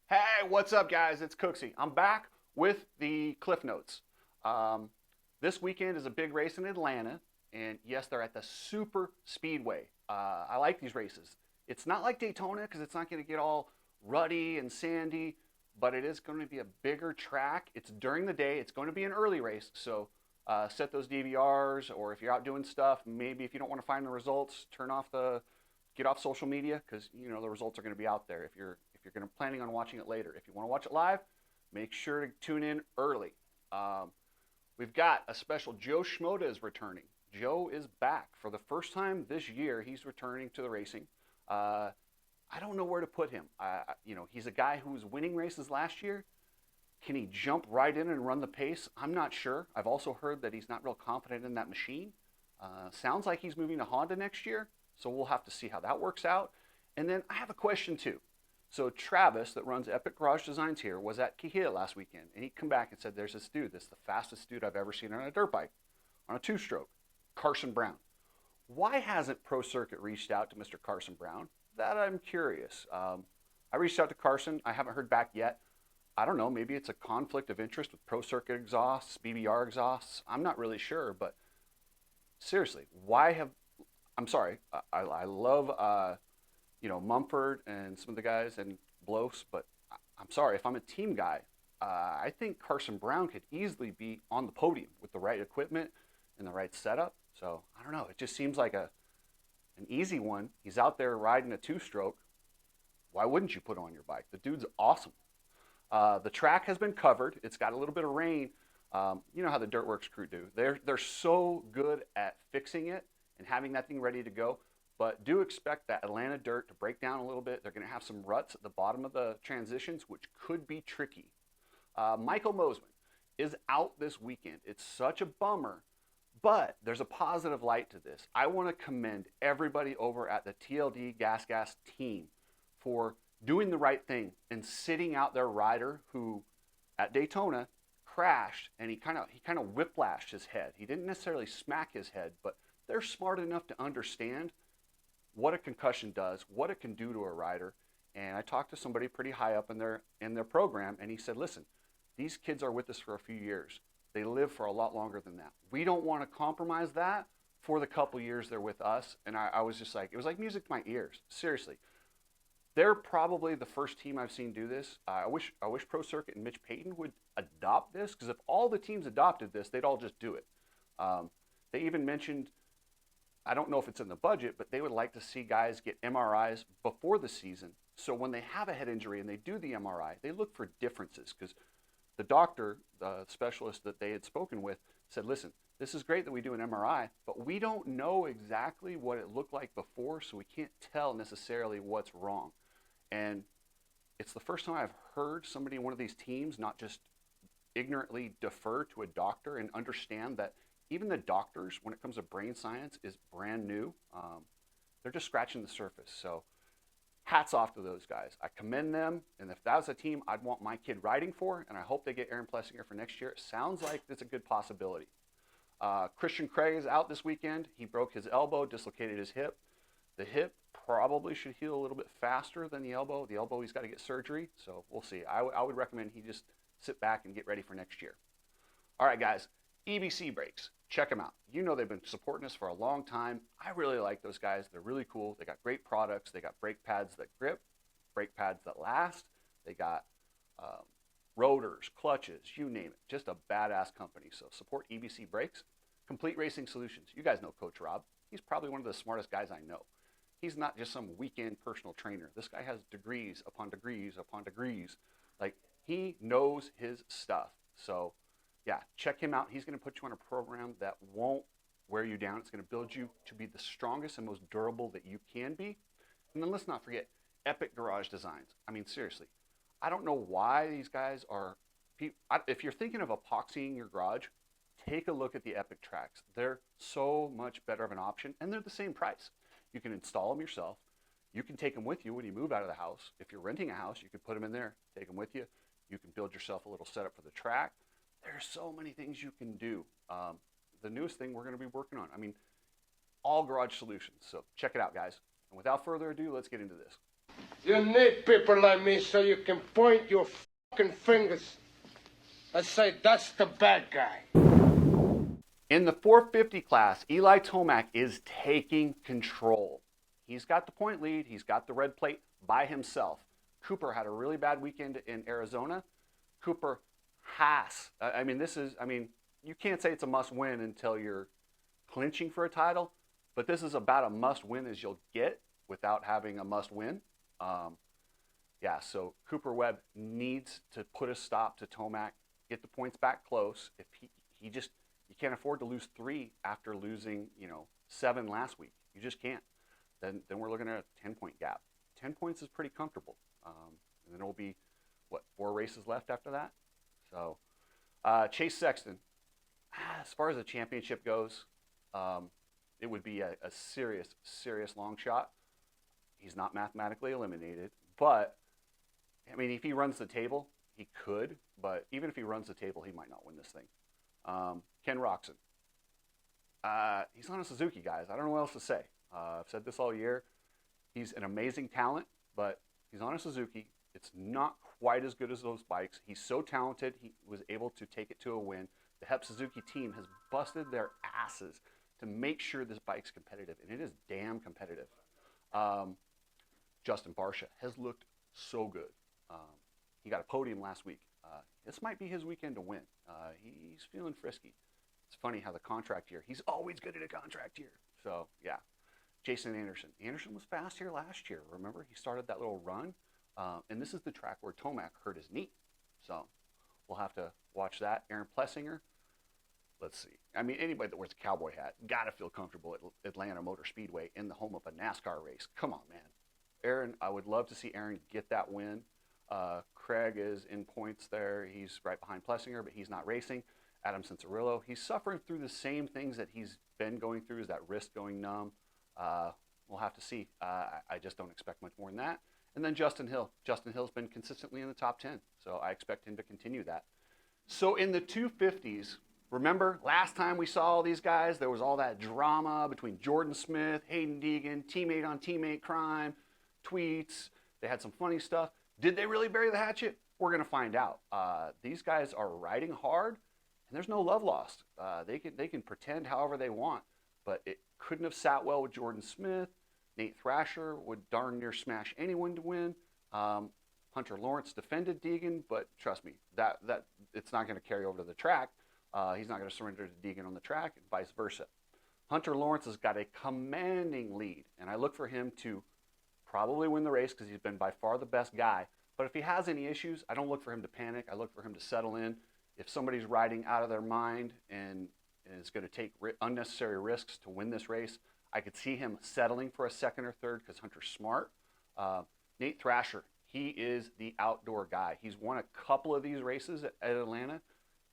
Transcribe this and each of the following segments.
Hey, what's up, guys? It's Cooksey. I'm back with the Cliff Notes. This weekend is a big race in Atlanta, and yes, they're at the Super Speedway. I like these races. It's not like Daytona because it's not going to get all ruddy and sandy, but it is going to be a bigger track. It's during the day. It's going to be an early race, so set those DVRs, or if you're out doing stuff, maybe if you don't want to find the results, get off social media because you know the results are going to be out there. If you're going to planning on watching it later, if you want to watch it live, make sure to tune in early. Um, we've got a special. Joe Schmoda is returning. Joe is back for the first time this year. He's returning to the racing. I don't know where to put him. He's a guy who was winning races last year. Can he jump right in and run the pace? I'm not sure. I've also heard that he's not real confident in that machine. Sounds like he's moving to Honda next year, so we'll have to see how that works out. And then I have a question too. So Travis, that runs Epic Garage Designs here, was at Kihita last weekend, and he come back and said, "There's this dude. This is the fastest dude I've ever seen on a dirt bike, on a two-stroke, Carson Brown." Why hasn't Pro Circuit reached out to Mr. Carson Brown? That I'm curious. I reached out to Carson. I haven't heard back yet. I don't know. Maybe it's a conflict of interest with Pro Circuit exhausts, BBR exhausts. I'm not really sure, but seriously, why have? I'm sorry. I love Mumford and some of the guys and Blos, but I'm sorry if I'm a team guy. I think Carson Brown could easily be on the podium with the right equipment and the right setup. So I don't know. It just seems like an easy one. He's out there riding a two-stroke. Why wouldn't you put on your bike? The dude's awesome. The track has been covered. It's got a little bit of rain. You know how the Dirtworks crew do. They're so good at fixing it and having that thing ready to go. But do expect that Atlanta dirt to break down a little bit. They're going to have some ruts at the bottom of the transitions, which could be tricky. Michael Mosman is out this weekend. It's such a bummer, but there's a positive light to this. I want to commend everybody over at the TLD Gas team for doing the right thing and sitting out their rider who at Daytona crashed, and he kind of whiplashed his head. He didn't necessarily smack his head, but they're smart enough to understand what a concussion does, what it can do to a rider. And I talked to somebody pretty high up in their program, and he said, "Listen, these kids are with us for a few years. They live for a lot longer than that. We don't want to compromise that for the couple years they're with us." And I was just like, it was like music to my ears. Seriously, they're probably the first team I've seen do this. I wish Pro Circuit and Mitch Payton would adopt this, because if all the teams adopted this, they'd all just do it. They even mentioned, I don't know if it's in the budget, but they would like to see guys get MRIs before the season. So when they have a head injury and they do the MRI, they look for differences, because the doctor, the specialist that they had spoken with, said, "Listen, this is great that we do an MRI, but we don't know exactly what it looked like before, so we can't tell necessarily what's wrong." And it's the first time I've heard somebody in one of these teams not just ignorantly defer to a doctor and understand that even the doctors, when it comes to brain science, is brand new. They're just scratching the surface. So hats off to those guys. I commend them. And if that was a team I'd want my kid riding for, and I hope they get Aaron Plessinger for next year, it sounds like it's a good possibility. Christian Craig is out this weekend. He broke his elbow, dislocated his hip. The hip probably should heal a little bit faster than the elbow. The elbow, he's got to get surgery. So we'll see. I would recommend he just sit back and get ready for next year. All right, guys. EBC brakes. Check them out. You know they've been supporting us for a long time. I really like those guys. They're really cool. They got great products. They got brake pads that grip, brake pads that last. They got rotors, clutches, you name it. Just a badass company. So support EBC brakes. Complete Racing Solutions. You guys know Coach Rob. He's probably one of the smartest guys I know. He's not just some weekend personal trainer. This guy has degrees upon degrees upon degrees. Like, he knows his stuff. So yeah, check him out. He's going to put you on a program that won't wear you down. It's going to build you to be the strongest and most durable that you can be. And then let's not forget Epic Garage Designs. I mean, seriously, I don't know why these guys are, if you're thinking of epoxying your garage, take a look at the Epic tracks. They're so much better of an option, and they're the same price. You can install them yourself. You can take them with you when you move out of the house. If you're renting a house, you can put them in there, take them with you. You can build yourself a little setup for the track. There's so many things you can do. The newest thing we're going to be working on. I mean, all garage solutions. So check it out, guys. And without further ado, let's get into this. You need people like me so you can point your fucking fingers and say, that's the bad guy. In the 450 class, Eli Tomac is taking control. He's got the point lead. He's got the red plate by himself. Cooper had a really bad weekend in Arizona. Cooper has. You can't say it's a must win until you're clinching for a title, but this is about a must win as you'll get without having a must win. So Cooper Webb needs to put a stop to Tomac, get the points back close. If you can't afford to lose 3 after losing 7 last week. You just can't. Then we're looking at a 10-point gap. 10 points is pretty comfortable. And then it will be 4 races left after that. So Chase Sexton, as far as the championship goes, it would be a serious long shot. He's not mathematically eliminated, but if he runs the table, he could. But even if he runs the table, he might not win this thing. Ken Roczen. He's on a Suzuki, guys. I don't know what else to say. I've said this all year. He's an amazing talent, but he's on a Suzuki. It's not quite as good as those bikes. He's so talented, he was able to take it to a win. The Hep Suzuki team has busted their asses to make sure this bike's competitive, and it is damn competitive. Justin Barcia has looked so good. He got a podium last week. This might be his weekend to win. He's feeling frisky. It's funny how the contract year, he's always good at a contract year. So, yeah. Jason Anderson. Anderson was fast here last year. Remember, he started that little run. And this is the track where Tomac hurt his knee. So, we'll have to watch that. Aaron Plessinger. Let's see. Anybody that wears a cowboy hat got to feel comfortable at Atlanta Motor Speedway in the home of a NASCAR race. Come on, man. Aaron, I would love to see Aaron get that win. Craig is in points there. He's right behind Plessinger, but he's not racing. Adam Cincerillo, he's suffering through the same things that he's been going through, is that wrist going numb. We'll have to see. I just don't expect much more than that. And then Justin Hill. Justin Hill's been consistently in the top 10, so I expect him to continue that. So in the 250s, remember last time we saw all these guys, there was all that drama between Jordon Smith, Haiden Deegan, teammate on teammate crime, tweets. They had some funny stuff. Did they really bury the hatchet? We're going to find out. These guys are riding hard, and there's no love lost. They can pretend however they want, but it couldn't have sat well with Jordon Smith. Nate Thrasher would darn near smash anyone to win. Hunter Lawrence defended Deegan, but trust me, that it's not going to carry over to the track. He's not going to surrender to Deegan on the track, and vice versa. Hunter Lawrence has got a commanding lead, and I look for him to probably win the race because he's been by far the best guy. But if he has any issues, I don't look for him to panic. I look for him to settle in. If somebody's riding out of their mind and is going to take unnecessary risks to win this race, I could see him settling for a second or third because Hunter's smart. Nate Thrasher, he is the outdoor guy. He's won a couple of these races at Atlanta.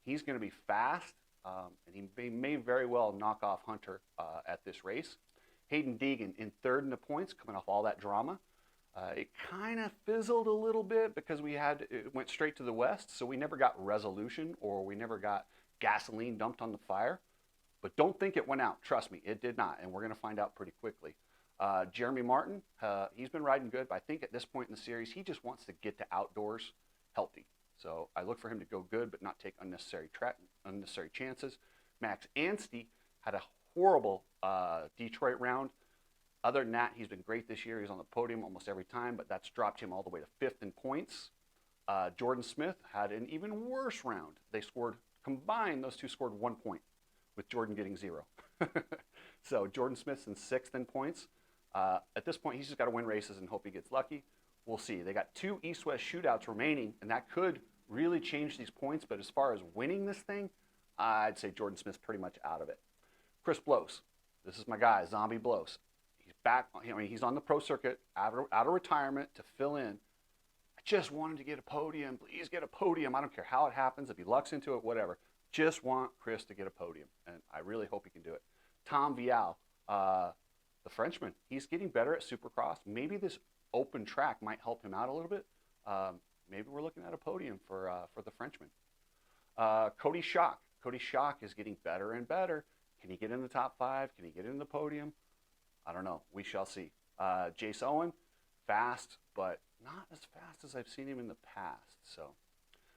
He's going to be fast, and he may very well knock off Hunter at this race. Haiden Deegan in third in the points, coming off all that drama. It kind of fizzled a little bit because it went straight to the west, so we never got resolution or we never got gasoline dumped on the fire. But don't think it went out. Trust me, it did not, and we're going to find out pretty quickly. Jeremy Martin, he's been riding good, but I think at this point in the series, he just wants to get to outdoors healthy. So I look for him to go good, but not take unnecessary chances. Max Anstey had a horrible Detroit round. Other than that, he's been great this year. He's on the podium almost every time, but that's dropped him all the way to 5th in points. Jordon Smith had an even worse round. They scored, combined, those two scored 1 point, with Jordon getting 0. So Jordon Smith's in 6th in points. At this point, he's just got to win races and hope he gets lucky. We'll see. They got 2 East-West shootouts remaining, and that could really change these points. But as far as winning this thing, I'd say Jordon Smith's pretty much out of it. Chris Blows. This is my guy, Zombie Blows. He's back. He's on the pro circuit, out of retirement to fill in. I just wanted to get a podium. Please get a podium. I don't care how it happens. If he lucks into it, whatever. Just want Chris to get a podium, and I really hope he can do it. Tom Vial, the Frenchman, he's getting better at Supercross. Maybe this open track might help him out a little bit. Maybe we're looking at a podium for the Frenchman. Cody Schock. Cody Schock is getting better and better. Can he get in the top 5? Can he get in the podium? I don't know. We shall see. Jace Owen, fast, but not as fast as I've seen him in the past. So,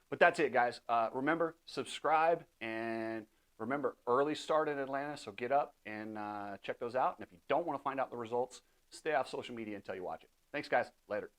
but that's it, guys. Remember, subscribe, and remember, early start in Atlanta, so get up and check those out. And if you don't want to find out the results, stay off social media until you watch it. Thanks, guys. Later.